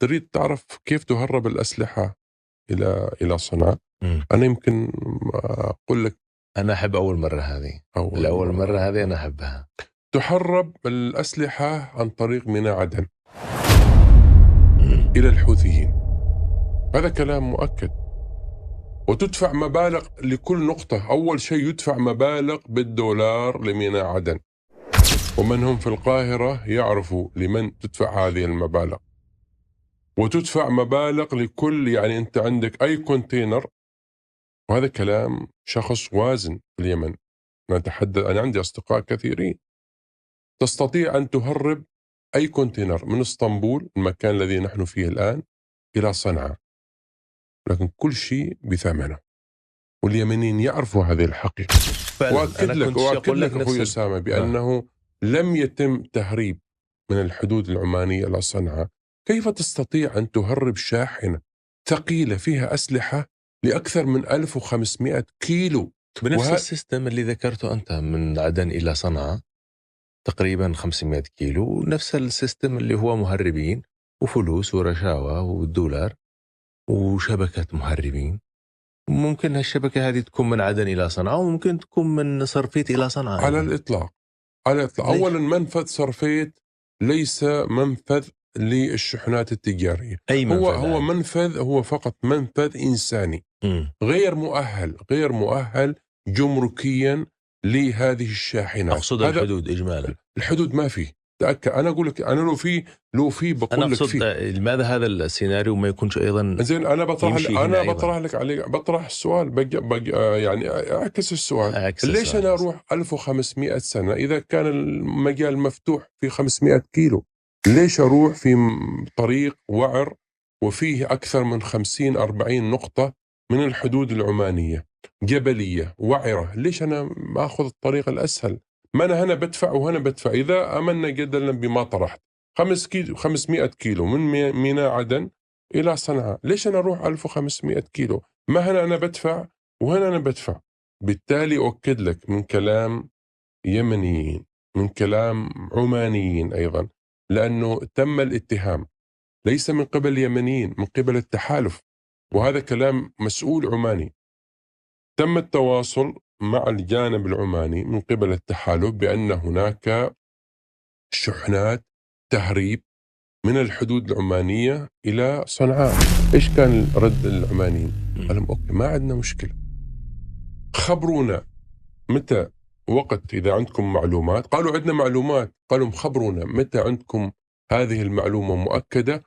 تريد تعرف كيف تهرب الأسلحة إلى صنعاء؟ مم. أنا يمكن أقول لك. أنا أحب أول مرة هذه، الأول مرة هذه أنا أحبها. تهرب الأسلحة عن طريق ميناء عدن إلى الحوثيين، هذا كلام مؤكد. وتدفع مبالغ لكل نقطة. أول شيء يدفع مبالغ بالدولار لميناء عدن، ومن هم في القاهرة يعرفوا لمن تدفع هذه المبالغ. وتدفع مبالغ لكل، يعني أنت عندك أي كونتينر، وهذا كلام شخص وازن في اليمن. أنا عندي أصدقاء كثيرين. تستطيع أن تهرب أي كونتينر من اسطنبول، المكان الذي نحن فيه الآن، إلى صنعاء، لكن كل شيء بثمنه، واليمنيين يعرفوا هذه الحقيقة. وأكد لك أخوي أسامة بأنه لم يتم تهريب من الحدود العمانية إلى صنعاء. كيف تستطيع أن تهرب شاحنة ثقيلة فيها أسلحة لأكثر من 1500 كيلو بنفس السيستم اللي ذكرته أنت من عدن إلى صنعاء تقريبا 500 كيلو، نفس السيستم اللي هو مهربين وفلوس ورشاوى والدولار وشبكة مهربين. ممكن هالشبكة هذه تكون من عدن إلى صنعاء، وممكن تكون من صرفيت إلى صنعاء. على الإطلاق. أولا منفذ صرفيت ليس منفذ للشحنات التجارية، هو منفذ، هو فقط منفذ إنساني غير مؤهل جمركيا لهذه الشاحنات. أقصد الحدود إجمالا. الحدود ما فيه، تأكد. أنا أقول لك، أنا لو في بقول أنا لك فيه. لماذا هذا السيناريو ما يكونش أيضا زين؟ أنا بطرح السؤال، يعني أعكس السؤال. ليش أنا أروح 1500 سنة إذا كان المجال مفتوح في 500 كيلو؟ ليش أروح في طريق وعر وفيه أكثر من 50-40 نقطة من الحدود العمانية جبلية وعرة؟ ليش أنا ما أخذ الطريق الأسهل؟ ما أنا هنا بدفع وهنا بدفع. إذا أمنا جدلا بما طرحت 500 كيلو من ميناء عدن إلى صنعاء، ليش أنا أروح 1500 كيلو؟ ما هنا أنا بدفع وهنا أنا بدفع. بالتالي أؤكد لك من كلام يمنيين، من كلام عمانيين أيضا، لأنه تم الاتهام ليس من قبل يمنيين، من قبل التحالف، وهذا كلام مسؤول عماني. تم التواصل مع الجانب العماني من قبل التحالف بأن هناك شحنات تهريب من الحدود العمانية إلى صنعاء. إيش كان رد العمانيين؟ قالوا أوكي، ما عندنا مشكلة، خبرونا متى وقت إذا عندكم معلومات. قالوا عندنا معلومات. قالوا خبرونا متى عندكم هذه المعلومة مؤكدة